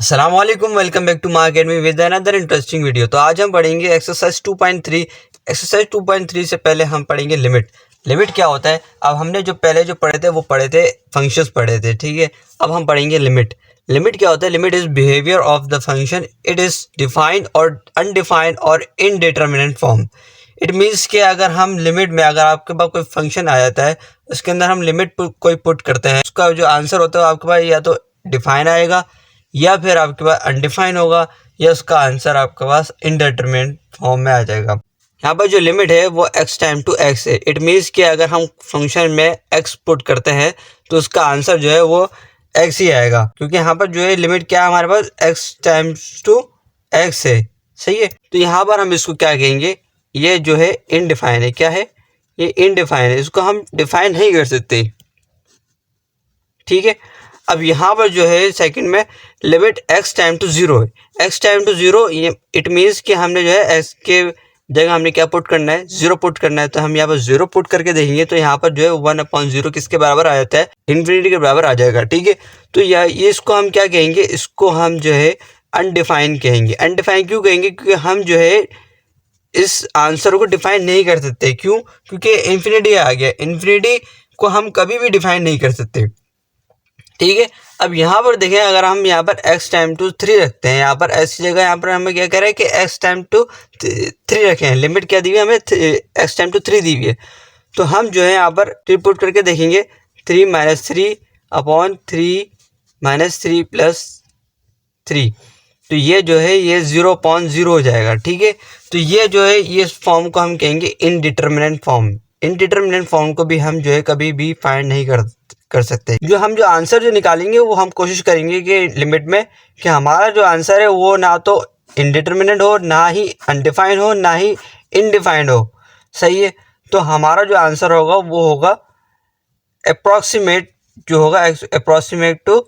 अस्सलामुअलैकुम, welcome back to my academy with another interesting video. तो आज हम पढ़ेंगे एक्सरसाइज 2.3। एक्सरसाइज 2.3 से पहले हम पढ़ेंगे लिमिट। लिमिट क्या होता है? अब हमने जो पहले जो पढ़े थे वो पढ़े थे फंक्शंस पढ़े थे, ठीक है। अब हम पढ़ेंगे लिमिट। लिमिट क्या होता है? Limit is behaviour of the function. It is defined और अनडिफाइंड और इनडिटरमिनेट फॉर्म। इट मीन्स कि अगर हम लिमिट में, अगर आपके पास कोई फंक्शन आ जाता है उसके अंदर हम लिमिट कोई पुट करते हैं, उसका जो आंसर होता है आपके पास या तो डिफाइन आएगा या फिर आपके पास अनडिफाइन होगा या उसका आंसर आपके पास इनडिटरमिनेट फॉर्म में आ जाएगा। यहाँ पर जो लिमिट है वो x टाइम टू x है। इट मीन्स कि अगर हम फंक्शन में x पुट करते हैं तो उसका आंसर जो है वो x ही आएगा, क्योंकि यहाँ पर जो है लिमिट क्या है हमारे पास x टाइम्स टू x है, सही है। तो यहाँ पर हम इसको क्या कहेंगे, ये जो है इनडिफाइन है। क्या है? ये इनडिफाइन है, इसको हम डिफाइन नहीं कर सकते, ठीक है। अब यहाँ पर जो है सेकंड में लिमिट x टाइम टू 0 है। x टाइम टू 0 ये इट मीन्स कि हमने जो है x के जगह हमने क्या पुट करना है, 0 पुट करना है। तो हम यहाँ पर 0 पुट करके देखेंगे तो यहाँ पर जो है 1/0 किसके बराबर आ जाता है? इन्फिनिटी के बराबर आ जाएगा, ठीक है। तो ये इसको हम क्या कहेंगे? इसको हम जो है अनडिफाइन कहेंगे। अनडिफाइन क्यों कहेंगे? क्योंकि हम जो है इस आंसर को डिफाइन नहीं कर सकते। क्यों? क्योंकि इन्फिनिटी आ गया। इन्फिनिटी को हम कभी भी डिफाइन नहीं कर सकते, ठीक है। अब यहाँ पर देखें, अगर हम यहाँ पर x टाइम टू 3 रखते हैं, यहाँ पर x की जगह यहाँ पर हमें क्या कह रहा है कि x टाइम टू 3 रखें हैं। लिमिट क्या दी हुई है हमें? x टाइम टू 3 दी हुई है। तो हम जो है यहाँ पर 3 पुट करके देखेंगे, 3 - 3 अपॉन 3 - 3 प्लस 3। तो ये जो है ये 0/0 हो जाएगा, ठीक है। तो ये जो है ये फॉर्म को हम कहेंगे इनडिटरमिनेट फॉर्म। इनडिटरमिनेट फॉर्म को भी हम जो है कभी भी फाइंड नहीं कर सकते। जो आंसर जो निकालेंगे वो हम कोशिश करेंगे कि लिमिट में कि हमारा जो आंसर है वो ना तो इनडिटरमिनेट हो, ना ही अनडिफाइंड हो, ना ही इनडिफाइंड हो, सही है। तो हमारा जो आंसर होगा वो होगा अप्रॉक्सीमेट, जो होगा अप्रॉक्सीमेट टू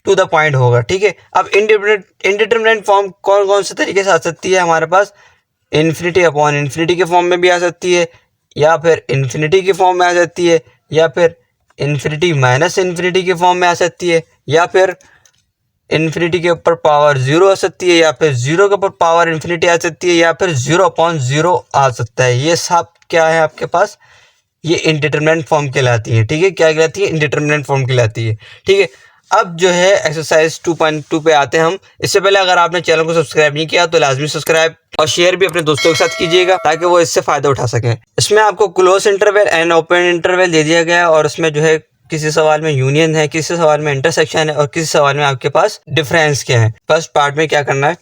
द पॉइंट होगा, ठीक है। अब इनडिटरमिनेट फॉर्म कौन कौन से तरीके से आ सकती है हमारे पास? इन्फिनिटी अपॉन इन्फिनिटी के फॉर्म में भी आ सकती है, या फिर इन्फिनिटी के फॉर्म में आ सकती है, या फिर इन्फिनिटी माइनस इन्फिनिटी के फॉर्म में आ सकती है, या फिर इन्फिनिटी के ऊपर पावर 0 आ सकती है, या फिर 0 के ऊपर पावर इन्फिनिटी आ सकती है, या फिर 0/0 आ सकता है। ये सब क्या है आपके पास? ये इनडिटरमिनेट फॉर्म कहलाती है, ठीक है। क्या कहलाती है? इनडिटरमिनेट फॉर्म कहलाती है, ठीक है। अब जो है एक्सरसाइज 2.2 पे आते हैं हम। इससे पहले अगर आपने चैनल को सब्सक्राइब नहीं किया तो लाजमी सब्सक्राइब और शेयर भी अपने दोस्तों के साथ कीजिएगा ताकि वो इससे फ़ायदा उठा सकें। इसमें आपको close interval and open interval दे दिया गया है, और उसमें जो है किसी सवाल में यूनियन है, किसी सवाल में इंटरसेक्शन है, और किसी सवाल में आपके पास डिफरेंस क्या है। फर्स्ट पार्ट में क्या करना है,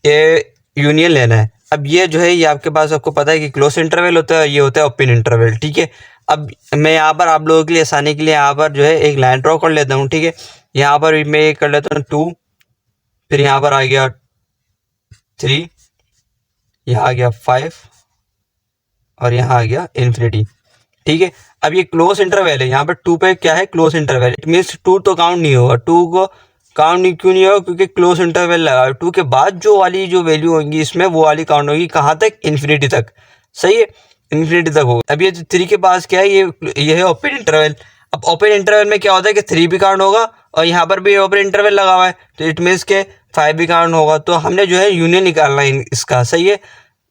ये यूनियन लेना है। अब ये जो है ये आपके पास, आपको पता है कि क्लोज इंटरवल होता है, ये होता है ओपन इंटरवल, ठीक है। अब मैं यहाँ पर आप लोगों के लिए आसानी के लिए यहाँ पर जो है एक लाइन ड्रॉ कर लेता हूँ, ठीक है। यहाँ पर मैं ये कर लेता हूँ 2, फिर यहाँ पर आ गया 3, यहाँ आ गया 5 और यहाँ आ गया इन्फिनिटी, ठीक है। अब ये क्लोज इंटरवल है, यहाँ पर 2 पे क्या है? Close interval. इट मीन्स 2 तो काउंट नहीं होगा। 2 को काउंट नहीं क्यों नहीं होगा? क्योंकि क्लोज इंटरवल लगा। 2 के बाद जो वाली जो वैल्यू होगी इसमें वो वाली काउंट होगी कहाँ तक? इन्फिनिटी तक, सही है। इन्फिनिटी तक होगा। अब ये 3 के पास क्या है? ये है ओपन इंटरवल। अब ओपन इंटरवल में क्या होता है कि 3 भी काउंट होगा और यहाँ पर भी ओपन इंटरवल लगा हुआ है, तो इट मीन्स के 5 भी काउंट होगा। तो हमने जो है यूनियन निकालना है इसका, सही है।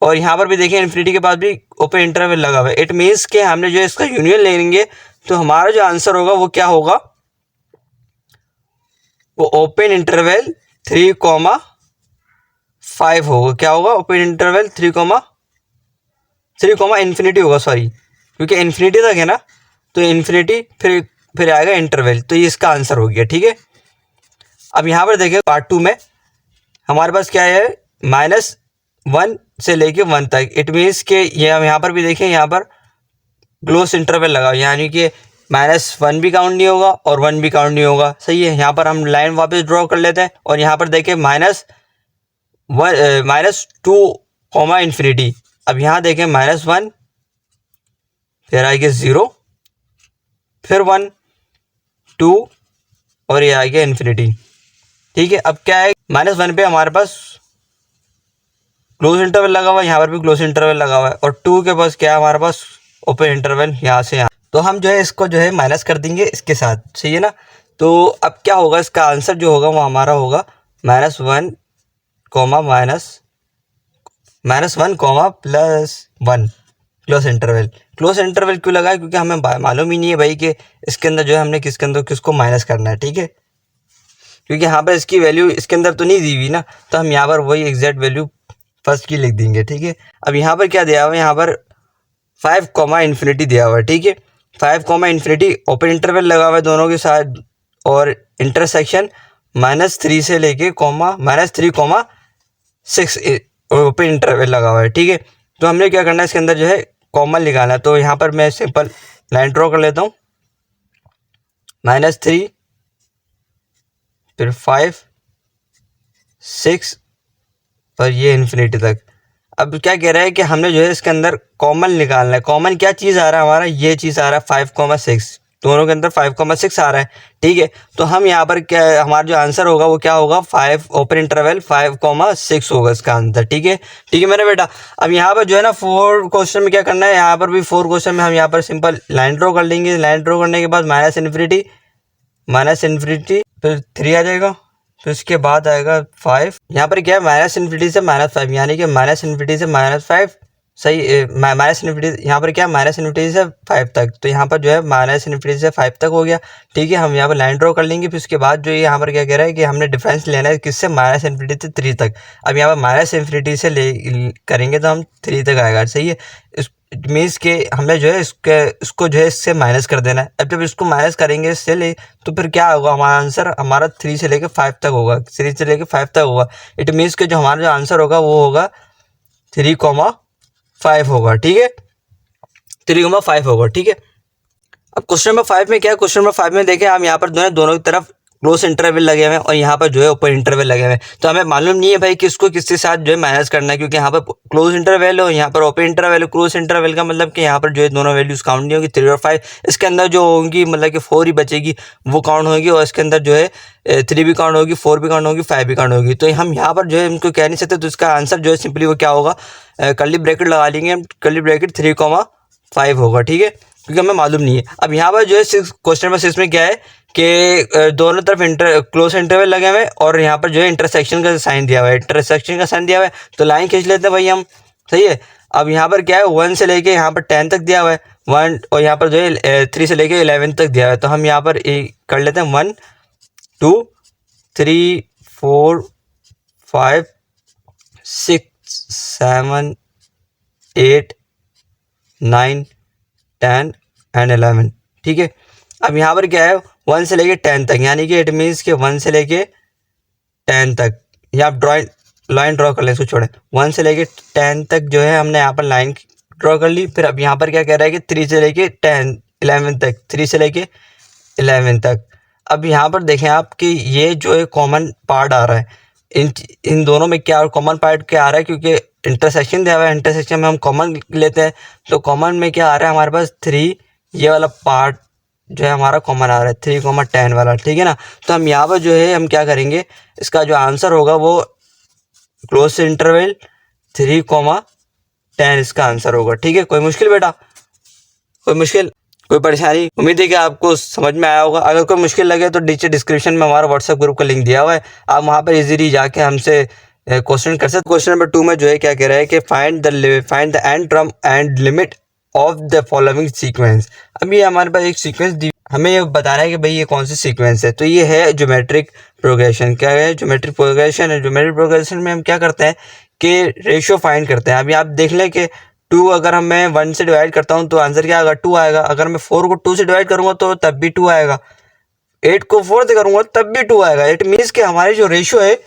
और यहाँ पर भी देखें इन्फिनिटी के बाद भी ओपन इंटरवल लगा हुआ है। इट मीन्स के हमने जो है इसका यूनियन लेंगे तो हमारा जो आंसर होगा वो क्या होगा? वो ओपन इंटरवल 3,5 होगा। क्या होगा? ओपन इंटरवल 3, इन्फिनिटी होगा, सॉरी, क्योंकि इन्फिनिटी तक है ना, तो इन्फिनिटी फिर आएगा इंटरवल। तो ये इसका आंसर हो गया, ठीक है। अब यहाँ पर देखें पार्ट 2 में हमारे पास क्या है? -1 से लेके 1 तक। इट मीन्स के ये हम यहाँ पर भी देखें, यहाँ पर क्लोज इंटरवल लगा, यानी कि -1 भी काउंट नहीं होगा और 1 भी काउंट नहीं होगा, सही है। यहाँ पर हम लाइन वापस ड्रॉ कर लेते हैं और यहाँ पर देखें -2, इन्फिनिटी। अब यहाँ देखें -1, फिर आ गया 0, फिर 1, 2 और ये आ गया इन्फिनिटी, ठीक है। अब क्या है? -1 पे हमारे पास क्लोज इंटरवल लगा हुआ है, यहाँ पर भी क्लोज इंटरवल लगा हुआ है, और 2 के पास क्या है हमारे पास? ओपन इंटरवल यहाँ से यहाँ। तो हम जो है इसको जो है माइनस कर देंगे इसके साथ, सही है ना। तो अब क्या होगा? इसका आंसर जो होगा वो हमारा होगा -1 comma -1 comma +1 close interval. Close interval क्यों लगा है? क्योंकि हमें मालूम ही नहीं है भाई कि इसके अंदर जो है हमने किसके अंदर किसको माइनस करना है, ठीक है। क्योंकि यहाँ पर इसकी वैल्यू इसके अंदर तो नहीं दी हुई ना, तो हम यहाँ पर वही एग्जैक्ट वैल्यू फर्स्ट की लिख देंगे, ठीक है। अब यहाँ पर क्या दिया हुआ है? यहाँ पर 5 कॉमा इन्फिनिटी दिया हुआ है, ठीक है। 5 कॉमा इन्फिनिटी ओपन इंटरवल लगा हुआ है दोनों के साथ, और इंटरसेक्शन -3 से लेके -3,6 ओपन इंटरवल लगा हुआ है, ठीक है। तो हमने क्या करना है, इसके अंदर जो है कॉमन निकालना है। तो यहाँ पर मैं सिंपल लाइन ड्रॉ कर लेता हूँ, -3 फिर 5 6 और ये इन्फिनिटी तक। अब क्या कह रहा है कि हमने जो है इसके अंदर कॉमन निकालना है। कॉमन क्या चीज़ आ रहा है हमारा? ये चीज़ आ रहा है 5,6, दोनों के अंदर 5,6 आ रहा है, ठीक है। तो हम यहाँ पर क्या, हमारा जो आंसर होगा वो क्या होगा? 5 ओपन इंटरवल 5,6 होगा इसका आंसर, ठीक है। ठीक है मेरे बेटा। अब यहाँ पर जो है ना 4 क्वेश्चन में क्या करना है, यहाँ पर भी 4 क्वेश्चन में हम यहाँ पर सिंपल लाइन ड्रॉ कर लेंगे। लाइन ड्रॉ करने के बाद -इन्फिनिटी फिर 3 आ जाएगा, फिर उसके बाद आएगा 5। यहाँ पर क्या है? -इन्फिनिटी से -5, यानी कि -इन्फिनिटी से -5, सही। -इन्फिनिटी यहाँ पर क्या है? -इन्फिनिटी से 5 तक। तो यहाँ पर जो है -इन्फिनिटी से 5 तक हो गया, ठीक है। हम यहाँ पर लाइन ड्रॉ कर लेंगे। फिर उसके बाद जो ये यहाँ पर क्या कह रहा है कि हमने डिफरेंस लेना है किससे? -इन्फिनिटी से 3 तक। अब यहाँ पर -इन्फिनिटी से ले करेंगे तो हम 3 तक आएगा, सही है। इट मीन्स कि हमने जो है इसको जो है इससे माइनस कर देना है। अब जब इसको माइनस करेंगे इससे ले, तो फिर क्या होगा? हमारा आंसर हमारा 3 से लेकर 5 तक होगा, 3 से लेकर 5 तक होगा। इट मीन्स कि जो हमारा जो आंसर होगा वो होगा 3,5 होगा, ठीक है। 3,5 होगा, ठीक है। अब क्वेश्चन नंबर 5 में क्या है? क्वेश्चन नंबर 5 में देखें, हम यहाँ पर दोनों की तरफ क्लोज इंटरवल लगे हुए हैं और यहाँ पर जो है ओपन इंटरवल लगे हुए हैं। तो हमें मालूम नहीं है भाई कि इसको किसके साथ जो है माइनस करना है, क्योंकि यहाँ पर क्लोज इंटरवल है और यहाँ पर ओपन इंटरवल है। क्लोज इंटरवल का मतलब कि यहाँ पर जो है दोनों वैल्यूज काउंट नहीं होगी, 3 और 5। इसके अंदर जो होंगी मतलब कि 4 ही बचेगी, वो काउंट होगी, और इसके अंदर जो है 3 भी काउंट होगी, 4 भी काउंट होगी, 5 भी काउंट होगी। तो हम यहाँ पर जो है इनको कह नहीं सकते, तो इसका आंसर जो है सिंपली वो क्या होगा? कर्ली ब्रैकेट लगा लेंगे हम, कर्ली ब्रैकेट 3,5 होगा, ठीक है, क्योंकि हमें मालूम नहीं है। अब यहाँ पर जो है क्वेश्चन नंबर 6 में क्या है कि दोनों तरफ क्लोज इंटरवल लगे हुए हैं और यहाँ पर जो है इंटरसेक्शन का साइन दिया हुआ है, इंटरसेक्शन का साइन दिया हुआ है। तो लाइन खींच लेते हैं भाई हम, सही है। अब यहाँ पर क्या है? 1 से लेके यहाँ पर 10 तक दिया हुआ है, 1, और यहाँ पर जो है 3 से लेके 11 तक दिया हुआ है। तो हम यहाँ पर कर लेते हैं 1 2 3 4 5 6 7 8 9 10 एंड 11, ठीक है। अब यहाँ पर क्या है? 1 से लेके 10 तक, यानी कि इट मीन्स कि 1 से लेके 10 तक, या आप लाइन ड्रॉ कर ले, इसको छोड़ें। 1 से लेके 10 तक जो है हमने यहाँ पर लाइन ड्रॉ कर ली। फिर अब यहाँ पर क्या कह रहा है कि 3 से लेके 11 तक, 3 से लेके 11 तक। अब यहाँ पर देखें आप कि ये जो है कॉमन पार्ट आ रहा है, इन दोनों में क्या कॉमन पार्ट क्या आ रहा है? क्योंकि इंटरसेक्शन दिया हुआ है, इंटरसेक्शन में हम कॉमन लेते हैं। तो कॉमन में क्या आ रहा है हमारे पास? 3, ये वाला पार्ट जो है हमारा कॉमन आ रहा है, 3,10 वाला, ठीक है ना। तो हम यहाँ पर जो है हम क्या करेंगे, इसका जो आंसर होगा वो क्लोज इंटरवल 3,10 इसका आंसर होगा, ठीक है। कोई मुश्किल बेटा? कोई मुश्किल, कोई परेशानी? उम्मीद है कि आपको समझ में आया होगा। अगर कोई मुश्किल लगे तो नीचे डिस्क्रिप्शन में हमारा व्हाट्सएप ग्रुप का लिंक दिया हुआ है, आप वहाँ पर इजीली जाके हमसे क्वेश्चन कर सकते। क्वेश्चन नंबर 2 में जो है क्या कह रहा है कि find the end term and limit of the following sequence. अभी हमारे पास एक सीक्वेंस दी, हमें ये बता रहा है कि भाई ये कौन सी सीक्वेंस है। तो ये है ज्योमेट्रिक प्रोग्रेशन। क्या है? ज्योमेट्रिक प्रोग्रेशन है। ज्योमेट्रिक प्रोग्रेशन में हम क्या करते हैं कि रेशियो फाइंड करते हैं। अभी आप देख लें कि 2 अगर मैं 1 से डिवाइड करता हूँ तो आंसर क्या आएगा? 2 आएगा। अगर मैं 4 को 2 से डिवाइड करूँगा तो तब भी 2 आएगा। 8 को 4 से करूँगा तब भी 2 आएगा। इट मीन्स कि हमारी जो रेशियो है,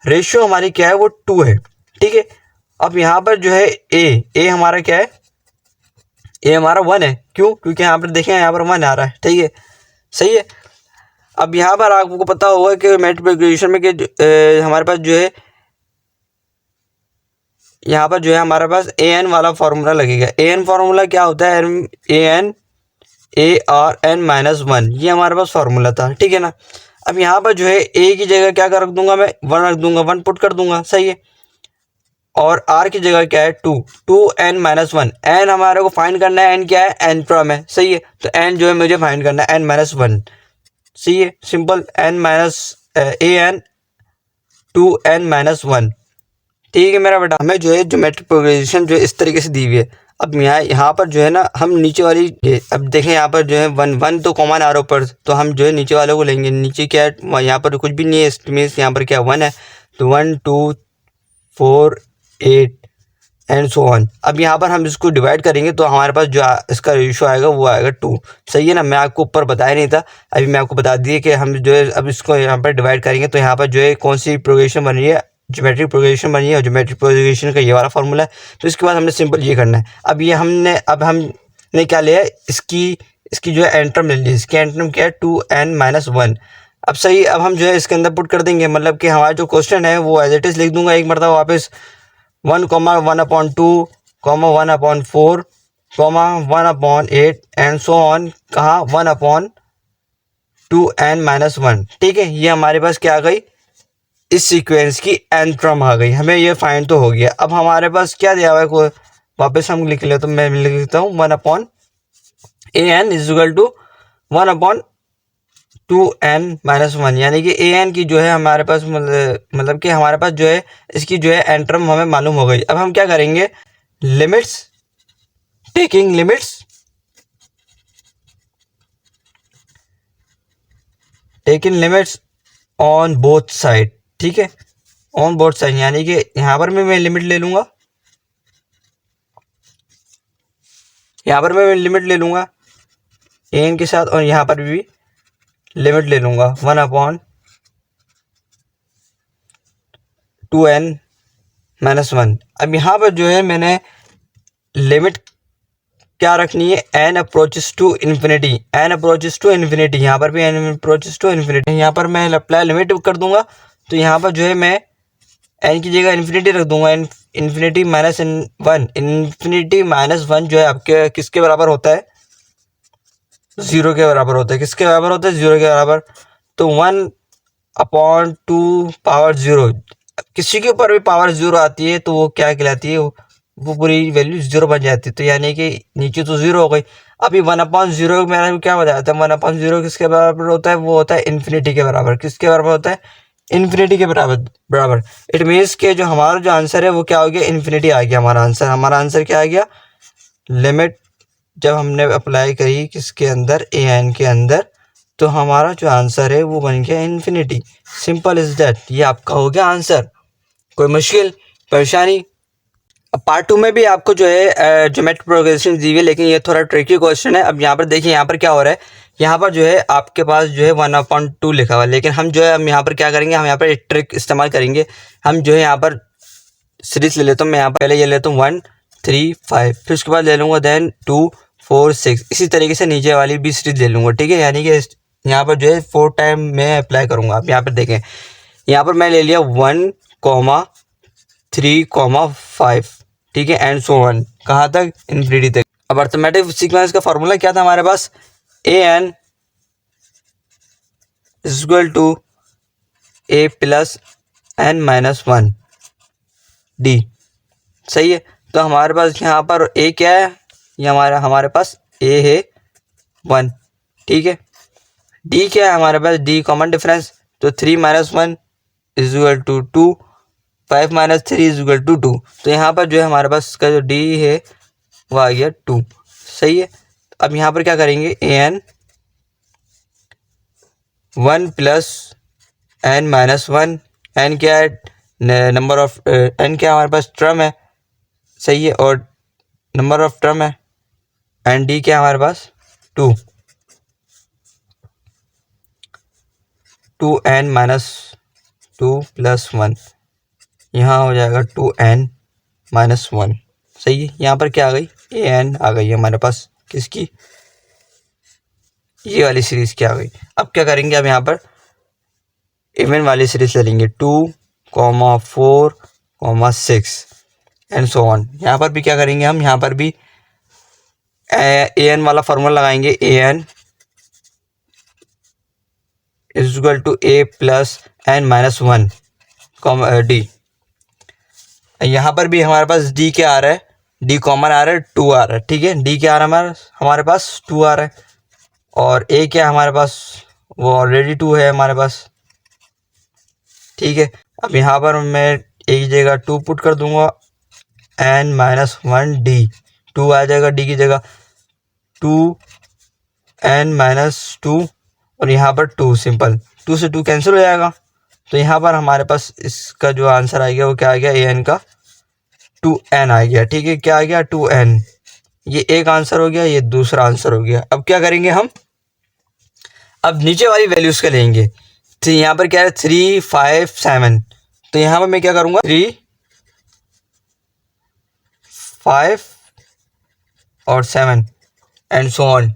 रेशियो हमारी क्या है? वो 2 है, ठीक है। अब यहाँ पर जो है ए हमारा क्या है? ए हमारा 1 है। क्यों? क्योंकि यहाँ पर देखें यहाँ पर 1 आ रहा है, ठीक है, सही है। अब यहाँ पर आपको पता होगा कि मल्टीप्लिकेशन में कि हमारे पास जो है यहाँ पर जो है हमारे पास ए एन वाला फार्मूला लगेगा। ए एन फार्मूला क्या होता है? ARN-1, ये हमारे पास फार्मूला था, ठीक है ना। अब यहाँ पर जो है ए की जगह क्या रख दूंगा मैं? 1 रख दूंगा, 1 पुट कर दूंगा, सही है। और आर की जगह क्या है? 2n-1। एन हमारे को फाइंड करना है, एन क्या है? एन प्राइम है, सही है। तो एन जो है मुझे फाइंड करना है n-1, सही है, सिंपल। AN 2n-1। ठीक है मेरा बेटा, हमें जो है ज्योमेट्रिक प्रोग्रेशन जो है इस तरीके से दी हुई है। अब यहाँ पर जो है ना हम नीचे वाली अब देखें यहाँ पर जो है 1 तो कॉमन आ रहा ऊपर, तो हम जो है नीचे वालों को लेंगे। नीचे क्या है, यहाँ पर कुछ भी नहीं है, मीन्स यहाँ पर क्या 1 है, तो 1 2 4 8 एंड सो ऑन। अब यहाँ पर हम इसको डिवाइड करेंगे तो हमारे पास जो इसका रेशियो आएगा वो आएगा 2। सही है ना, मैं आपको ऊपर बताया नहीं था, अभी मैं आपको बता दिए कि हम जो है अब इसको यहाँ पर डिवाइड करेंगे तो यहाँ पर जो है कौन सी प्रोग्रेशन बन रही है, ज्योमेट्रिक प्रोग्रेशन बनी है, और ज्योमेट्रिक प्रोग्रेशन का ये वाला फार्मूला है। तो इसके बाद हमने सिंपल ये करना है। अब हमने क्या लिया है, इसकी जो है एंटरम ले ली। इसकी एंटरम क्या है 2n-1। अब सही, अब हम जो है इसके अंदर पुट कर देंगे, मतलब कि हमारा जो क्वेश्चन है वो एज इट इज़ लिख दूंगा एक मरतबा वापस, 1,1/2, 1/4, 1/8 एंड सो ऑन, कहाँ 1/2n-1। ठीक है, ये हमारे पास क्या आ गई, इस सीक्वेंस की एंट्रम आ गई। हमें ये फाइंड तो हो गया। अब हमारे पास क्या दिया हुआ है, कोई वापस हम लिख ले, तो मैं लिख लेता हूँ 1/an is equal to 1/2n-1, यानी कि an की जो है हमारे पास मतलब कि हमारे पास जो है इसकी जो है एंट्रम हमें मालूम हो गई। अब हम क्या करेंगे, taking limits on both side. ठीक है, ऑन बोथ साइड, यानी कि यहाँ पर मैं लिमिट ले लूँगा, an के साथ, और यहाँ पर भी लिमिट ले लूँगा 1/2n-1। अब यहाँ पर जो है मैंने लिमिट क्या रखनी है, n अप्रोचेस टू इन्फिनिटी, यहाँ पर भी n अप्रोचेस टू इन्फिनिटी। यहाँ पर मैं अप्लाई लिमिट कर दूंगा, तो यहाँ पर जो है मैं n की जगह इन्फिनिटी रख दूंगा, इन्फिनिटी -1 जो है आपके किसके बराबर होता है, 0 के बराबर होता है। किसके बराबर होता है, 0 के बराबर। तो 1/2 पावर 0, किसी के ऊपर भी पावर 0 आती है तो वो क्या कहलाती है, वो पूरी वैल्यू 0 बन जाती है। तो यानी कि नीचे तो 0 हो गई। अभी 1/0 मैंने क्या बताया था, 1/0 किसके बराबर होता है, वो होता है इन्फिनिटी के बराबर। किसके बराबर होता है, इन्फिनिटी के बराबर। इट मीन्स के जो हमारा जो आंसर है वो क्या हो गया, इन्फिनिटी आ गया हमारा आंसर क्या आ गया, लिमिट जब हमने अप्लाई करी किसके अंदर, an के अंदर, तो हमारा जो आंसर है वो बन गया इन्फिनिटी। सिंपल इज दैट, ये आपका हो गया आंसर। कोई मुश्किल परेशानी। अब पार्ट 2 में भी आपको जो है ज्योमेट्रिक प्रोग्रेशन दी हुई है, लेकिन ये थोड़ा ट्रिकी क्वेश्चन है। अब यहाँ पर देखिए, यहाँ पर क्या हो रहा है, यहाँ पर जो है आपके पास जो है 1/2 लिखा हुआ है, लेकिन हम जो है हम यहाँ पर क्या करेंगे, हम यहाँ पर एक ट्रिक इस्तेमाल करेंगे। हम जो है यहाँ पर सीरीज ले लेता हूँ, मैं यहाँ पर पहले ये लेता हूँ 1 3 5, फिर उसके बाद ले लूँगा देन 2 4 6, इसी तरीके से नीचे वाली भी सीरीज ले लूँगा। ठीक है, यानी कि यहाँ पर जो है 4 टाइम मैं अप्लाई करूँगा। आप यहाँ पर देखें, यहाँ पर मैं ले लिया 1, 3, 5, ठीक है, एंड सो ऑन, कहाँ तक, इन्फिनिटी तक। अब अर्थमेटिक सीक्वेंस का फॉर्मूला क्या था हमारे पास, an is equal to a plus n-1 d। सही है, तो हमारे पास यहाँ पर a क्या है, ये हमारे पास a है 1। ठीक है, d क्या है हमारे पास, d कॉमन डिफरेंस, तो 3 - 1 is equal to 2, 5 - 3 is equal to 2। तो यहाँ पर जो है हमारे पास इसका जो d है वो आ गया 2। सही है, अब यहाँ पर क्या करेंगे, an 1 प्लस n-1, n क्या है, नंबर ऑफ n क्या हमारे पास टर्म है। सही है, और नंबर ऑफ टर्म है, एंड d क्या हमारे पास 2, 2n-2 प्लस 1, यहाँ हो जाएगा 2n-1। सही है, यहाँ पर क्या आ गई, an आ गई हमारे पास, किसकी, ये वाली सीरीज क्या आ गई। अब क्या करेंगे, अब यहाँ पर इवन वाली सीरीज ले लेंगे 2, 4, 6 एंड सो ऑन। यहाँ पर भी क्या करेंगे, हम यहाँ पर भी an वाला फार्मूला लगाएंगे, an is equal to a plus n-1 d। यहाँ पर भी हमारे पास d क्या आ रहा है, d कॉमन आ रहा है, 2 आ रहा है। ठीक है, d क्या आ रहा है हमारे पास 2 आ रहा है, और a क्या हमारे पास, वो ऑलरेडी 2 है हमारे पास। ठीक है, अब यहाँ पर मैं एक जगह 2 पुट कर दूंगा, n माइनस 1 डी, 2 आ जाएगा d की जगह, 2n माइनस 2 और यहाँ पर 2 सिंपल, 2 से 2 कैंसिल हो जाएगा। तो यहाँ पर हमारे पास इसका जो आंसर आ गया वो क्या आ गया, an का 2n आ गया। ठीक है, क्या आ गया 2n, ये एक आंसर हो गया, ये दूसरा आंसर हो गया। अब क्या करेंगे हम, अब नीचे वाली वैल्यूज का लेंगे। तो यहाँ पर क्या है 3 5 7, तो यहाँ पर मैं क्या करूँगा 3 5 और 7 एंड सो ऑन।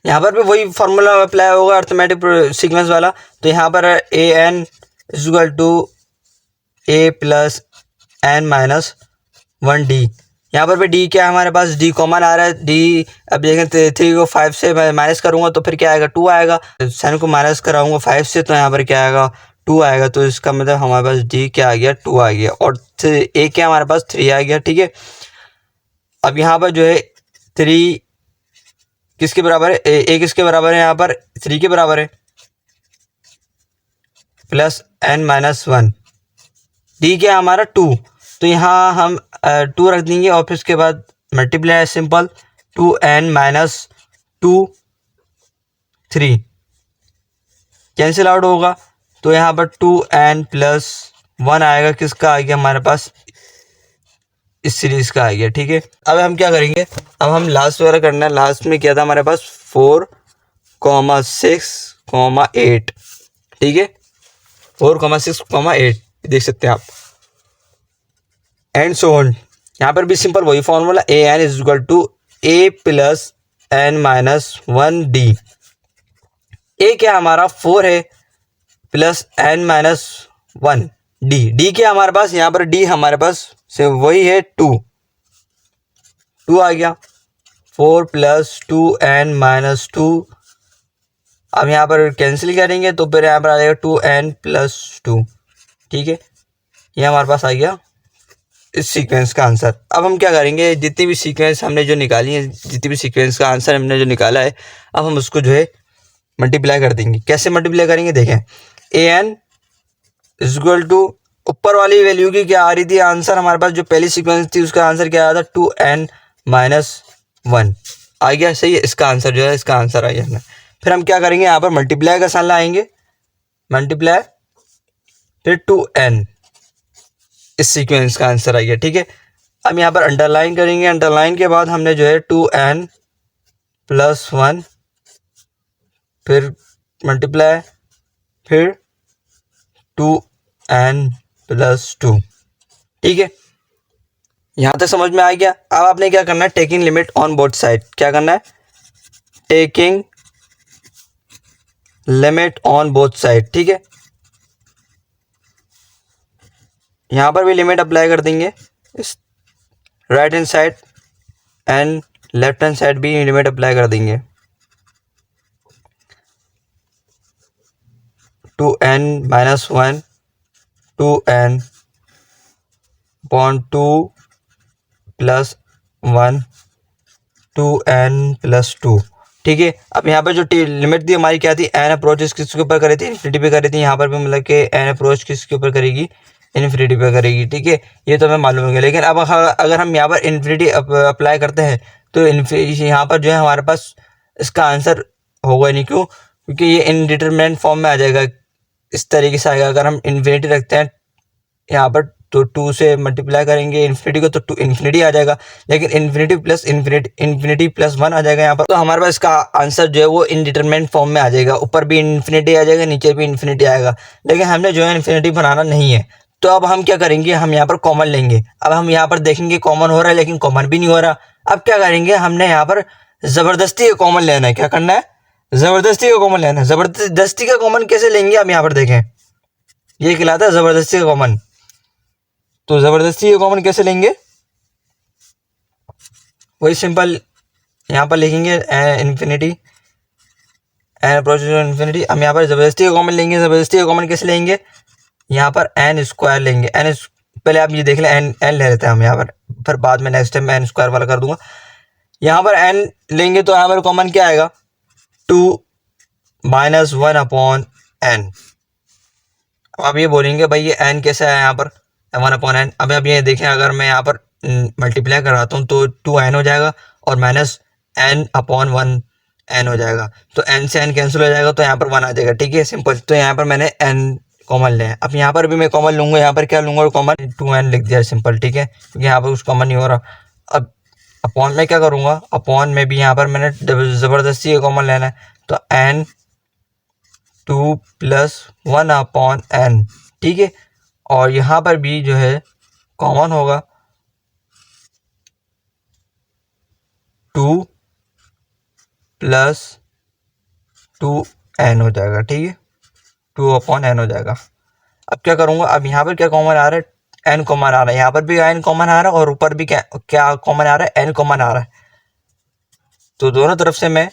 यहाँ पर भी वही फार्मूला अप्लाई होगा अर्थमेटिक सीक्वेंस वाला। तो यहाँ पर a n is equal to a plus n minus 1 d. यहाँ पर भी डी क्या है हमारे पास, डी कॉमन आ रहा है, डी अब देखें 3 को 5 से माइनस करूँगा तो फिर क्या आएगा 2 आएगा, 7 को माइनस कराऊंगा 5 से तो यहाँ पर क्या आएगा 2 आएगा। तो इसका मतलब हमारे पास डी क्या आ गया 2 आ गया, और ए क्या हमारे पास 3 आ गया। ठीक है, अब यहाँ पर जो है 3 किसके बराबर है, ए किसके बराबर है, यहाँ पर 3 के बराबर है, प्लस n माइनस 1, डी क्या हमारा 2, तो यहाँ हम 2 रख देंगे और फिर उसके बाद multiply simple 2n minus 2 3 cancel out होगा। तो यहाँ पर 2n प्लस 1 आएगा, किसका आ गया हमारे पास, इस सीरीज का आ गया। ठीक है, अब हम क्या करेंगे, अब हम लास्ट वाला करना है। लास्ट में क्या था हमारे पास 4, 6, 8। ठीक है, 4, 6, 8 देख सकते हैं आप, एंड सो ऑन। यहाँ पर भी सिंपल वही formula, a n is equal to a plus n minus 1 d. A क्या हमारा 4 है, plus n minus 1 d, d क्या हमारे पास, यहाँ पर डी हमारे पास से वही है 2 आ गया, 4 प्लस 2n माइनस 2। अब यहाँ पर कैंसिल करेंगे तो फिर यहाँ पर आ जाएगा 2n प्लस 2। ठीक है, ये हमारे पास आ गया इस सीक्वेंस का आंसर। अब हम क्या करेंगे, जितनी भी सीक्वेंस हमने जो निकाली है, जितनी भी सीक्वेंस का आंसर हमने जो निकाला है, अब हम उसको जो है मल्टीप्लाई कर देंगे। कैसे मल्टीप्लाई करेंगे देखें, ए एन इज इक्वल टू ऊपर वाली वैल्यू की क्या आ रही थी, आंसर हमारे पास जो पहली सीक्वेंस थी उसका आंसर क्या आया था 2n माइनस 1 आ गया। सही है, इसका आंसर जो है, इसका आंसर आ गया। फिर हम क्या करेंगे, यहाँ पर मल्टीप्लाई का साइन लाएंगे, मल्टीप्लाई फिर 2n, इस सीक्वेंस का आंसर आ गया। ठीक है, अब यहाँ पर अंडरलाइन करेंगे, अंडरलाइन के बाद हमने जो है 2n प्लस 1 फिर मल्टीप्लाई फिर 2n प्लस 2। ठीक है, यहाँ तक समझ में आ गया। अब आपने क्या करना है, taking limit on both side, क्या करना है, taking limit on both side. ठीक है, यहाँ पर भी लिमिट अप्लाई कर देंगे, इस right hand side and left hand side भी लिमिट अप्लाई कर देंगे। 2n minus 1 2n upon 2 plus 1 2n plus 2। ठीक है, अब यहाँ पर जो लिमिट थी हमारी क्या थी, एन अप्रोच किसके ऊपर करी थी, इन्फिनिटी पे करी थी। यहाँ पर भी मतलब कि एन अप्रोच किसके ऊपर करेगी, इन्फिनिटी पे करेगी। ठीक है, ये तो हमें मालूम हो गया। लेकिन अब अगर हम यहाँ पर इन्फिनिटी अप्लाई करते हैं तो यहाँ पर जो है हमारे पास इसका आंसर होगा नहीं, क्यों, क्योंकि ये इनडिटरमिनेंट फॉर्म में आ जाएगा, इस तरीके से आएगा। अगर हम इन्फिनिटी रखते हैं यहाँ पर तो 2 से मल्टीप्लाई करेंगे इन्फिनिटी को तो 2 इन्फिनिटी आ जाएगा, लेकिन इन्फिनिटी प्लस 1 आ जाएगा यहाँ पर। तो हमारे पास इसका आंसर जो है वो इनडिटरमिनेंट फॉर्म में आ जाएगा, ऊपर भी इन्फिनिटी आ जाएगा, नीचे भी इन्फिनिटी आएगा। लेकिन हमने जो है इन्फिनिटी बनाना नहीं है, तो अब हम क्या करेंगे, हम यहाँ पर कॉमन लेंगे। अब हम यहाँ पर देखेंगे कॉमन हो रहा है, लेकिन कॉमन भी नहीं हो रहा। अब क्या करेंगे, हमने यहाँ पर ज़बरदस्ती का कॉमन लेना है। क्या करना है, ज़बरदस्ती का कॉमन लेना है। ज़बरदस्ती का कॉमन कैसे लेंगे, आप यहाँ पर देखें, ये कहलाता है ज़बरदस्ती का कॉमन। तो ज़बरदस्ती का कॉमन कैसे लेंगे, वही सिंपल यहाँ पर लिखेंगे इन्फिनिटी एन अप्रोच इन्फिनिटी। हम यहाँ पर ज़बरदस्ती का कॉमन लेंगे। ज़बरदस्ती का कॉमन कैसे लेंगे, यहाँ पर एन स्क्वायर लेंगे। पहले आप ये देख लें, एन ले लेते हैं हम यहाँ पर, फिर बाद में नेक्स्ट टाइम मैं एन स्क्वायर वाला कर दूंगा। यहाँ पर एन लेंगे तो यहाँ पर कॉमन क्या आएगा, 2 माइनस 1 अपॉन एन। अब ये बोलेंगे भाई ये n कैसे आया यहाँ पर 1/n। अब ये देखें, अगर मैं यहाँ पर मल्टीप्लाई कराता हूँ तो 2n हो जाएगा और माइनस n/1n हो जाएगा। तो n से n कैंसिल हो जाएगा तो यहाँ पर 1 आ जाएगा। ठीक है, सिंपल। तो यहाँ पर मैंने n कॉमन लिया है। अब यहाँ पर भी मैं कॉमन लूंगा, यहाँ पर क्या लूंगा कॉमन, 2n लिख दिया सिंपल। ठीक है, क्योंकि यहाँ पर कुछ कॉमन नहीं हो रहा। अब अपॉन में क्या करूँगा, अपॉन में भी यहाँ पर मैंने ज़बरदस्ती कॉमन लेना है। तो n 2 + 1/n। ठीक है, और यहाँ पर भी जो है कॉमन होगा 2 + 2n हो जाएगा। ठीक है, 2/n हो जाएगा। अब क्या करूँगा, अब यहाँ पर क्या कॉमन आ रहा है, n कॉमन आ रहा है, यहाँ पर भी n कॉमन आ रहा है और ऊपर भी क्या कॉमन आ रहा है, n कॉमन आ रहा है। तो दोनों तरफ से मैं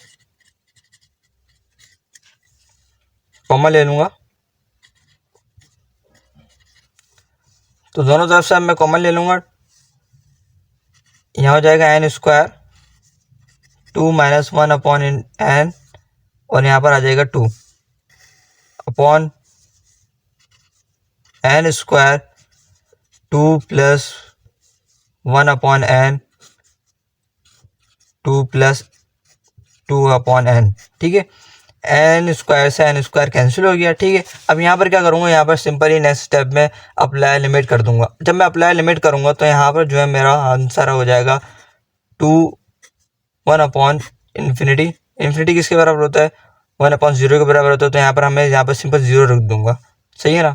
कॉमन ले लूँगा। तो दोनों तरफ से अब मैं कॉमन ले लूँगा। यहाँ हो जाएगा n² 2 - 1/n और यहाँ पर आ जाएगा 2 अपॉन n² 2 + 1/n 2 + 2/n। ठीक है, n² से n² कैंसिल हो गया। ठीक है, अब यहाँ पर क्या करूँगा, यहाँ पर सिंपल ही नेक्स्ट स्टेप में अप्लाई लिमिट कर दूंगा। जब मैं अप्लाई लिमिट करूँगा तो यहाँ पर जो है मेरा आंसर हो जाएगा 1/∞। इन्फिनिटी किसके बराबर होता है, 1/0 के बराबर होता है। तो यहाँ पर हमें यहाँ पर सिंपल 0 रख दूंगा। सही है ना।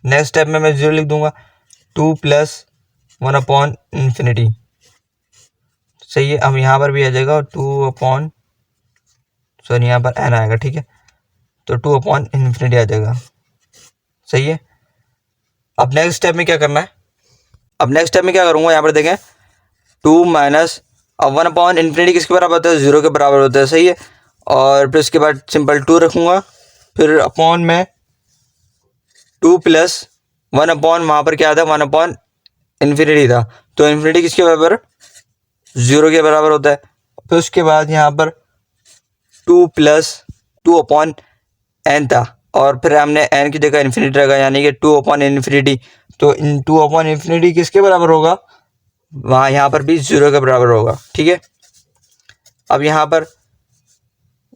नेक्स्ट स्टेप में मैं 0 लिख दूंगा, 2 + 1/∞। सही है, अब यहाँ पर भी आ जाएगा 2 सॉरी यहाँ पर n आएगा। ठीक है, तो 2/∞ आ जाएगा। सही है। अब नेक्स्ट स्टेप में क्या करना है, अब नेक्स्ट स्टेप में क्या करूँगा, यहाँ पर देखें 2 - 1/∞ किसके बराबर होता है, 0 के बराबर होता है। सही है, और फिर उसके बाद सिंपल 2 रखूँगा, फिर अपॉन में 2 + 1/, वहाँ पर क्या था 1/∞ था। तो इन्फिनिटी किसके बराबर, 0 के बराबर होता है। फिर उसके बाद यहाँ पर 2 + 2/n था और फिर हमने n की जगह इन्फिनिटी रखा, यानी कि 2/∞। तो 2/∞ किसके बराबर होगा, वहाँ यहाँ पर भी 0 के बराबर होगा। ठीक है, अब यहाँ पर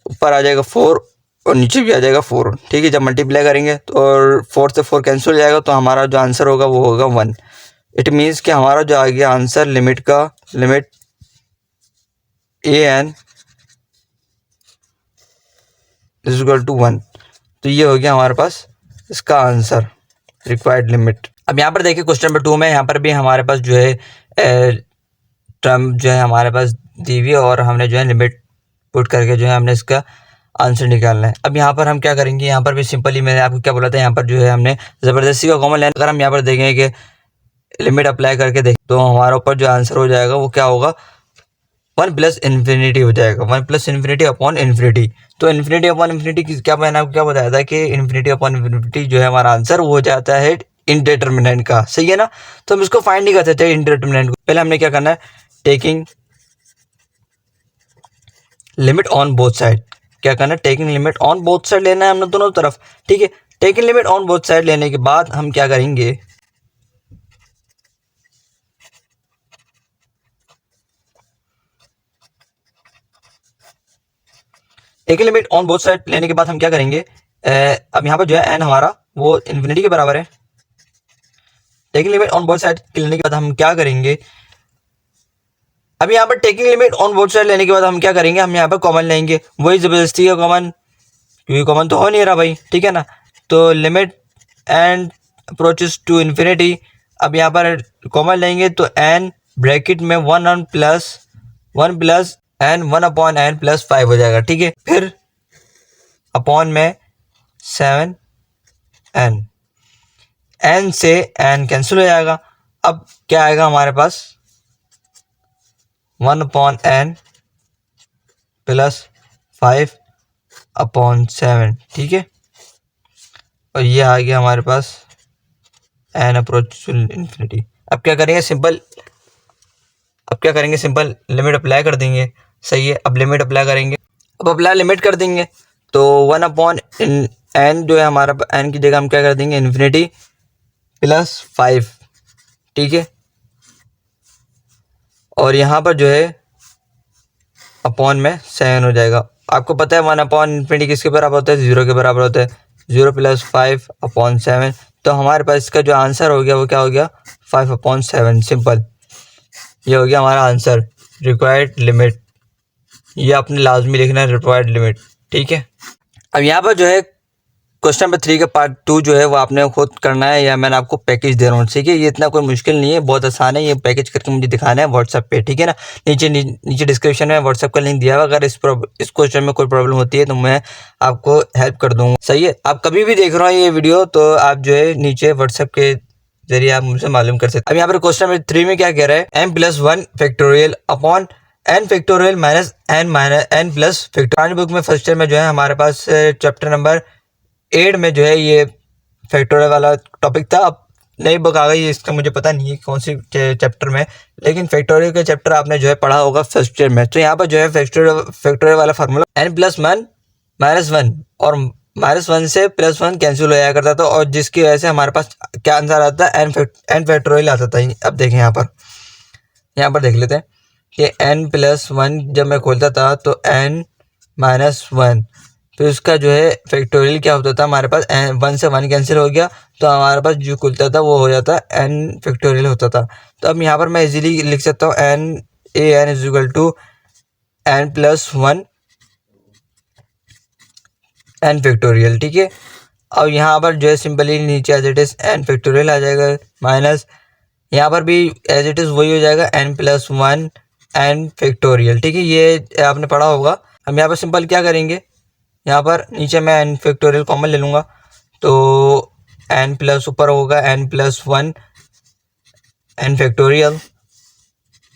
ऊपर आ जाएगा 4 और नीचे भी आ जाएगा 4। ठीक है, जब मल्टीप्लाई करेंगे तो और 4 से 4 कैंसिल हो जाएगा, तो हमारा जो आंसर होगा वो होगा 1। इट मीन्स कि हमारा जो आ गया आंसर लिमिट an = 1। तो ये हो गया हमारे पास इसका आंसर, रिक्वायर्ड लिमिट। अब यहाँ पर देखिए क्वेश्चन नंबर 2 में यहाँ पर भी हमारे पास जो है टर्म जो है हमारे पास दी हुई है और हमने जो है लिमिट पुट करके जो है हमने इसका आंसर निकालना है। अब यहाँ पर हम क्या करेंगे, यहाँ पर भी सिंपली मैंने आपको क्या बोला था, यहाँ पर जो है हमने ज़बरदस्ती का कॉमन लेना। अगर हम यहाँ पर देखेंगे कि लिमिट अप्लाई करके देखें तो हमारे ऊपर जो आंसर हो जाएगा वो क्या होगा, 1 + ∞ हो जाएगा, 1 + ∞/∞। तो ∞/∞ क्या मैंने आपको क्या बताया था कि ∞/∞ जो है हमारा आंसर वो हो जाता है इंडिटरमिनेंट का। सही है ना। तो हम इसको फाइंड नहीं कर सकते इंडिटरमिनेंट को। पहले हमने क्या करना है, taking limit on both side. क्या करना है, taking limit on both side लेना है हमने दोनों तरफ। ठीक है, taking limit on both side लेने के बाद हम क्या करेंगे, taking limit on both side लेने के बाद हम क्या करेंगे, अब यहाँ पर जो है n हमारा वो इन्फिनिटी के बराबर है। Taking limit on both side लेने के बाद हम क्या करेंगे, अब यहाँ पर taking limit on both side लेने के बाद हम क्या करेंगे, हम यहाँ पर कॉमन लेंगे, वही ज़बरदस्ती का कॉमन, क्योंकि कॉमन तो हो नहीं रहा भाई। ठीक है ना। तो limit n approaches to infinity, अब यहाँ पर कॉमन लेंगे तो n ब्रैकेट में 1 + n 1/n + 5 हो जाएगा। ठीक है, फिर अपॉन में 7n, n से n कैंसिल हो जाएगा। अब क्या आएगा हमारे पास, 1/n + 5/7। ठीक है, और ये आ गया हमारे पास n अप्रोच टू इन्फिनिटी। अब क्या करेंगे, सिंपल लिमिट अप्लाई कर देंगे। सही है, अब लिमिट अप्लाई करेंगे, अब अप्लाई लिमिट कर देंगे तो 1/n जो है हमारा n की जगह हम क्या कर देंगे इन्फिनिटी प्लस 5, ठीक है। और यहाँ पर जो है अपॉन में 7 हो जाएगा। आपको पता है 1/इन्फिनिटी किसके बराबर होता है, 0 के बराबर होता है। 0 + 5/7, तो हमारे पास इसका जो आंसर हो गया वो क्या हो गया 5/7। सिंपल, ये हो गया हमारा आंसर। रिक्वायर्ड लिमिट, ये आपने लाजमी लिखना है, रिक्वायर्ड लिमिट, ठीक है। अब यहाँ पर जो है क्वेश्चन नंबर 3 का पार्ट 2 जो है वो आपने खुद करना है, या मैंने आपको पैकेज दे रहा हूँ, ठीक है। ये इतना कोई मुश्किल नहीं है, बहुत आसान है। ये पैकेज करके मुझे दिखाना है व्हाट्सएप पे, ठीक है ना। नीचे डिस्क्रिप्शन में व्हाट्सएप का लिंक दिया हुआ। अगर इस क्वेश्चन में कोई प्रॉब्लम होती है तो मैं आपको हेल्प कर दूंगा, सही है। आप कभी भी देख रहे हो ये वीडियो तो आप जो है नीचे व्हाट्सएप के जरिए आप मुझसे मालूम कर सकते। अब यहाँ पर क्वेश्चन नंबर 3 में क्या कह रहा है, m+1 factorial upon n factorial minus n plus factorial. Book में फर्स्ट ईयर में जो है हमारे पास चैप्टर नंबर 8 में जो है ये फैक्टोरियल वाला टॉपिक था। अब नई बुक आ गई है, इसका मुझे पता नहीं है कौन सी चैप्टर में, लेकिन फैक्टोरियल का चैप्टर आपने जो है पढ़ा होगा फर्स्ट ईयर में। तो यहाँ पर जो है फैक्टोरियल वाला फार्मूला n+1 -1 और -1 से +1 कैंसिल हो जाया करता था, और जिसकी वजह से हमारे पास क्या आंसर आता है n फैक्टोरियल आता था। अब देखें यहाँ पर देख लेते हैं कि n+1 जब मैं खोलता था तो n-1, तो इसका जो है फैक्टोरियल क्या होता था हमारे पास 1 से 1 कैंसिल हो गया, तो हमारे पास जो खुलता था वो हो जाता n फैक्टोरियल होता था। तो अब यहाँ पर मैं इजीली लिख सकता हूँ n = n+1 n फैक्टोरियल, ठीक है। अब यहाँ पर जो है सिंपली नीचे as it is n factorial आ जाएगा, माइनस यहाँ पर भी एज इट इज़ वही हो जाएगा n+1 n फैक्टोरियल, ठीक है। ये आपने पढ़ा होगा। हम यहाँ पर सिंपल क्या करेंगे, यहाँ पर नीचे मैं n फैक्टोरियल कॉमन ले लूँगा, तो n प्लस ऊपर होगा n+1 n फैक्टोरियल।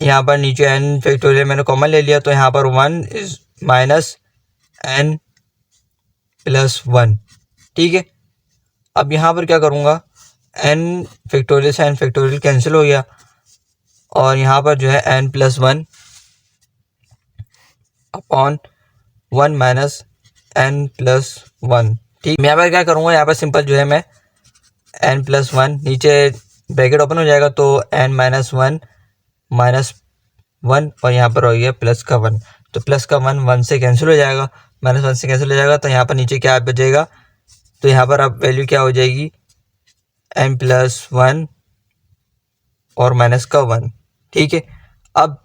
यहाँ पर नीचे n फैक्टोरियल मैंने कॉमन ले लिया, तो यहाँ पर 1 इज माइनस n+1, ठीक है। अब यहाँ पर क्या करूँगा, n फैक्टोरियल से n फैक्टोरियल कैंसिल हो गया, और यहाँ पर जो है n+1 अपॉन 1 माइनस n+1, ठीक। मैं यहाँ पर क्या करूँगा, यहाँ पर सिंपल जो है मैं n+1 नीचे ब्रैकेट ओपन हो जाएगा, तो n-1 -1 और यहाँ पर हो गया प्लस का 1, तो प्लस का 1 से कैंसिल हो जाएगा, -1 से कैंसिल हो जाएगा, तो यहाँ पर नीचे क्या बचेगा, तो यहाँ पर अब वैल्यू क्या हो जाएगी n+1 और माइनस का 1, ठीक है। अब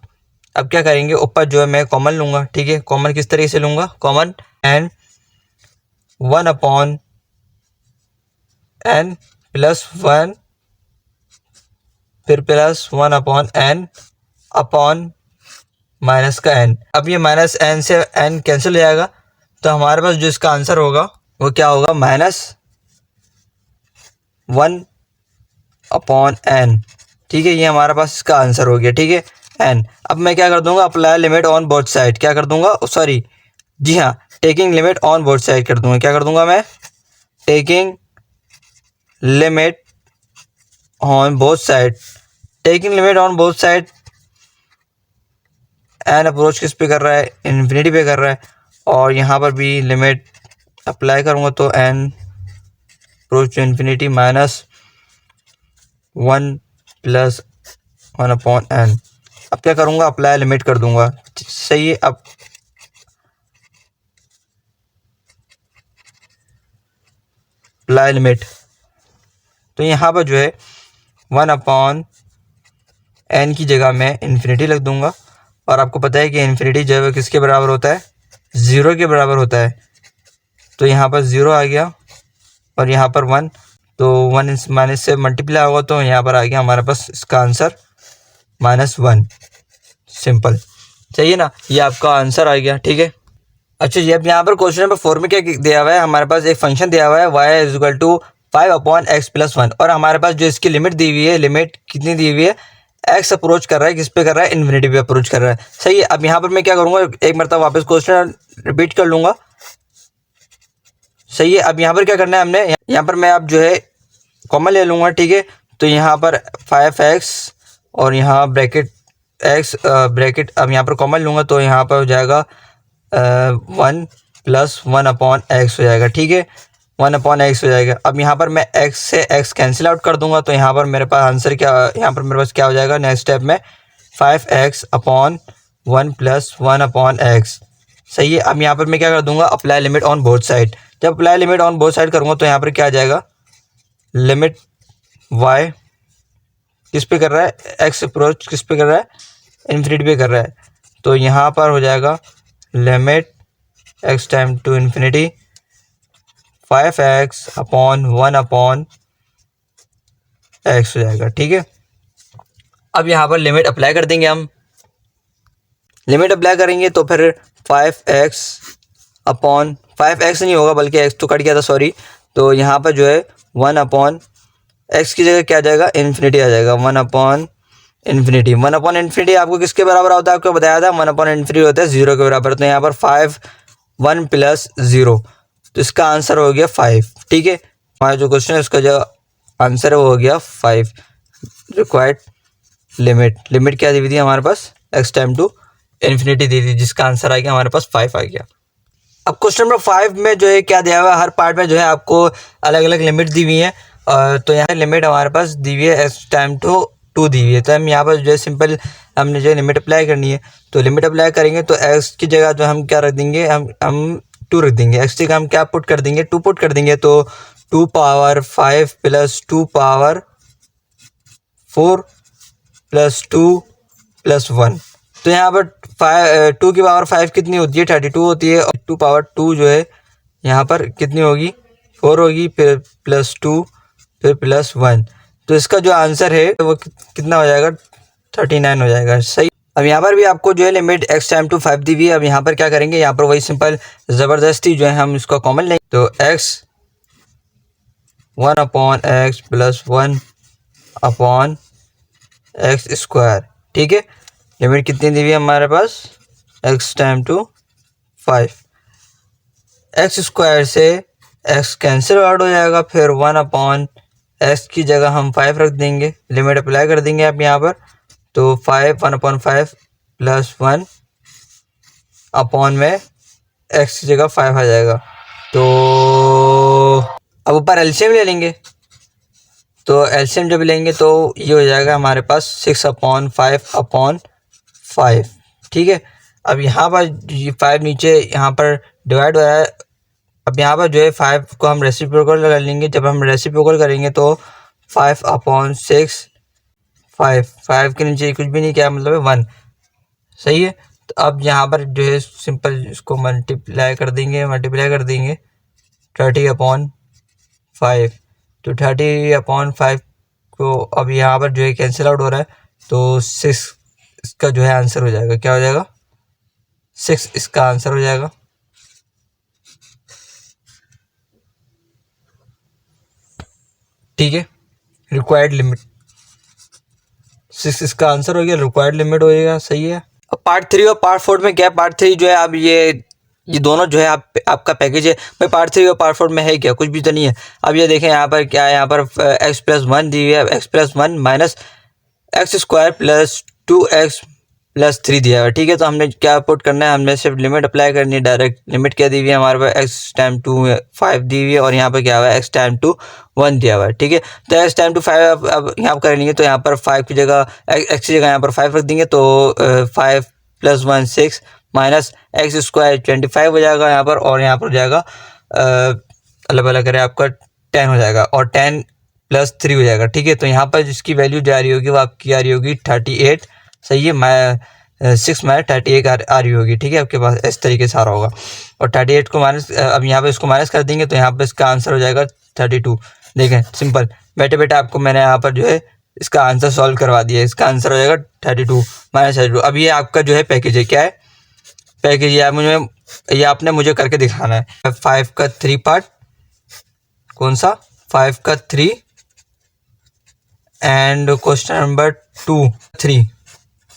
क्या करेंगे, ऊपर जो है मैं कॉमन लूँगा, ठीक है। कॉमन किस तरीके से लूँगा, कॉमन n1 अपॉन n+1 फिर +1 अपॉन n अपॉन माइनस का n। अब ये माइनस n से n कैंसिल हो जाएगा, तो हमारे पास जो इसका आंसर होगा वो क्या होगा, -1 अपॉन n, ठीक है। ये हमारे पास इसका आंसर हो गया, ठीक है, n। अब मैं क्या कर दूंगा, apply limit on both side, क्या कर दूंगा, सॉरी जी हाँ, taking limit on both side कर दूंगा। क्या कर दूंगा मैं, taking limit on both side. Taking limit on both side, n approach किस पे कर रहा है, इन्फिनिटी पे कर रहा है, और यहाँ पर भी लिमिट अप्लाई करूँगा तो n approach to infinity -1 + 1 upon n। अब क्या करूँगा, अप्लाई लिमिट कर दूंगा, सही है। अब अप्लाई लिमिट, तो यहाँ पर जो है 1 अपॉन n की जगह मैं इन्फिनिटी लग दूंगा, और आपको पता है कि इन्फिनिटी जो है किसके बराबर होता है, 0 के बराबर होता है। तो यहाँ पर 0 आ गया, और यहाँ पर 1, तो 1 इस माइनस से मल्टीप्लाई होगा, तो यहाँ पर आ गया हमारे पास इसका आंसर -1। सिंपल, सही है ना, ये आपका आंसर आ गया, ठीक है। अच्छा जी, अब यहाँ पर क्वेश्चन नंबर 4 में क्या दिया हुआ है, हमारे पास एक फंक्शन दिया हुआ है y = 5/x+1, और हमारे पास जो इसकी लिमिट दी हुई है, लिमिट कितनी दी हुई है, x अप्रोच कर रहा है, किस पे कर रहा है, इन्फिनिटी पे अप्रोच कर रहा है, सही है। अब यहाँ पर मैं क्या करूँगा, एक मरतबा वापस क्वेश्चन रिपीट कर लूँगा, सही है। अब यहाँ पर क्या करना है हमने, यहाँ पर मैं अब जो है कॉमन ले लूँगा, ठीक है। तो यहाँ पर 5x और यहाँ ब्रैकेट x ब्रैकेट, अब यहाँ पर कॉमन लूँगा, तो यहाँ पर हो जाएगा 1 प्लस 1/x हो जाएगा, ठीक है, 1/x हो जाएगा। अब यहाँ पर मैं x से x कैंसिल आउट कर दूंगा, तो यहाँ पर मेरे पास आंसर क्या, यहाँ पर मेरे पास क्या हो जाएगा नेक्स्ट स्टेप में 5x/1 प्लस 1/x, सही है। अब यहाँ पर मैं क्या कर दूंगा, apply limit on both side. जब apply limit on both side करूँगा तो यहाँ पर क्या आ जाएगा, लिमिट y किस पे कर रहा है, x अप्रोच किस पे कर रहा है, इन्फिनिटी पे कर रहा है, तो यहाँ पर हो जाएगा limit x time to infinity 5x/1/x हो जाएगा, ठीक है। अब यहाँ पर लिमिट अप्लाई कर देंगे हम, लिमिट अप्लाई करेंगे तो फिर 5x नहीं होगा बल्कि x तो कट गया था, सॉरी। तो यहाँ पर जो है 1/x की जगह क्या आ जाएगा, इन्फिनिटी आ जाएगा, 1/इन्फिनिटी। 1/इन्फिनिटी आपको किसके बराबर होता है, आपको बताया था 1/इन्फिनिटी होता है 0 के बराबर। तो यहाँ पर 1 प्लस 0, तो इसका आंसर हो गया 5, ठीक है। हमारा जो क्वेश्चन है उसका जो आंसर है वो हो गया 5। रिक्वायर्ड लिमिट क्या दी हुई थी हमारे पास, x टाइम टू इन्फिनिटी दी थी, जिसका आंसर आ गया हमारे पास 5 आ गया। अब क्वेश्चन नंबर 5 में जो है क्या दिया हुआ है, हर पार्ट में जो है आपको अलग अलग लिमिट दी हुई है। तो यहाँ लिमिट हमारे पास दी हुई है x टाइम टू 2 दी हुई है। तो हम यहाँ पर जो है सिंपल हमने जो है लिमिट अप्लाई करनी है, तो लिमिट अप्लाई करेंगे तो x की जगह जो हम क्या रख देंगे, हम 2 रख देंगे। x की जगह हम क्या पुट कर देंगे, 2 पुट कर देंगे, तो 2 power 5 plus 2 power 4 plus 2 plus 1। तो यहाँ पर 2 की पावर 5 कितनी होती है, 32 होती है, और 2 पावर 2 जो है यहाँ पर कितनी होगी, 4 होगी, फिर प्लस 2 फिर प्लस 1। तो इसका जो आंसर है वो कितना हो जाएगा, 39 हो जाएगा, सही। अब यहाँ पर भी आपको जो है लिमिट x टाइम टू 5 दी हुई है। अब यहाँ पर क्या करेंगे, यहाँ पर वही सिंपल ज़बरदस्ती जो है हम इसको कॉमन लेंगे, तो x 1/x plus 1/x square, ठीक है। लिमिट कितनी दी हुई है हमारे पास, x time to 5, x square से x कैंसिल आउट हो जाएगा, फिर 1/x की जगह हम 5 रख देंगे, लिमिट अप्लाई कर देंगे आप यहाँ पर, तो 1/5 प्लस 1 अपॉन में x की जगह 5 आ जाएगा। तो अब ऊपर एलसीएम ले लेंगे, तो एलसीएम जब लेंगे तो ये हो जाएगा हमारे पास 6/5/5, ठीक है। अब यहाँ पर 5 नीचे यहाँ पर डिवाइड हो रहा है। अब यहाँ पर जो है 5 को हम रेसिप्रोकल कर लेंगे। जब हम रेसिप्रोकल करेंगे तो 5/6, 5 के नीचे कुछ भी नहीं, क्या मतलब है 1, सही है। तो अब यहाँ पर जो है सिंपल इसको मल्टीप्लाई कर देंगे 30/5। तो 30/5 को अब यहाँ पर जो है कैंसिल आउट हो रहा है, तो 6 इसका जो है आंसर हो जाएगा, क्या हो जाएगा, 6 इसका आंसर हो जाएगा। ठीक है, रिक्वायर्ड लिमिट 6 इसका आंसर हो गया, रिक्वायर्ड लिमिट हो जाएगा, सही है। अब पार्ट 3 और पार्ट 4 में क्या, पार्ट 3 जो है अब ये दोनों जो है आपका पैकेज है भाई। पार्ट 3 और पार्ट 4 में है क्या, कुछ भी तो नहीं है। अब ये देखें यहाँ पर क्या है, यहाँ पर x+1 दी हुई है, x+1 minus x square plus 2x plus 3 दिया है, ठीक है। तो हमने क्या पुट करना है, हमने सिर्फ लिमिट अप्लाई करनी है डायरेक्ट। लिमिट क्या दी हुई है हमारे पास, x टाइम टू 5 दी हुई है, और यहाँ पर क्या हुआ है, x टाइम टू 1 दिया हुआ है, ठीक है। तो x टाइम टू 5 अब यहाँ पर करेंगे, तो यहाँ पर 5 की जगह x की जगह यहाँ पर 5 रख देंगे, तो 5 + 1 6 माइनस x स्क्वायर 25 हो जाएगा यहाँ पर, और यहाँ पर हो जाएगा अलग अलग करें आपका 10 हो जाएगा, और 10 + 3 हो जाएगा, ठीक है। तो यहाँ पर जिसकी वैल्यू जा रही होगी वो आपकी आ रही होगी 38, सही है। 6 - 38 आ रही होगी, ठीक है, आपके पास इस तरीके से आ रहा होगा। और 38 को माइनस, अब यहाँ पे इसको माइनस कर देंगे, तो यहाँ पे इसका आंसर हो जाएगा 32। देखें सिंपल बैठे बैठे आपको मैंने यहाँ पर जो है इसका आंसर सॉल्व करवा दिया है। इसका आंसर हो जाएगा 32 - 32। अब ये आपका जो है पैकेज है, क्या है पैकेज, ये आपने मुझे करके दिखाना है। 5 का 3 पार्ट, कौन सा 5 का 3, एंड क्वेश्चन नंबर 2 3,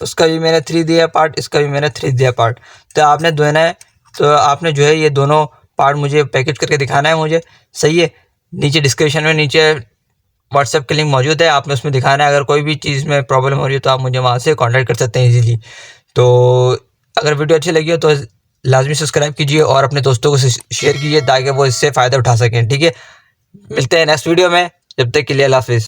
उसका भी मैंने 3 दिया पार्ट, इसका भी मैंने 3 दिया पार्ट। तो आपने देना है, तो आपने जो है ये दोनों पार्ट मुझे पैकेज करके दिखाना है मुझे, सही है। नीचे डिस्क्रिप्शन में नीचे व्हाट्सएप की लिंक मौजूद है, आपने उसमें दिखाना है। अगर कोई भी चीज़ में प्रॉब्लम हो रही है तो आप मुझे वहाँ से कॉन्टैक्ट कर सकते हैं ईजीली। तो अगर वीडियो अच्छी लगी हो तो लाजमी सब्सक्राइब कीजिए और अपने दोस्तों को शेयर कीजिए ताकि वो इससे फ़ायदा उठा सकें। ठीक है, मिलते हैं नेक्स्ट वीडियो में, जब तक के लिए अल्लाह हाफिज़।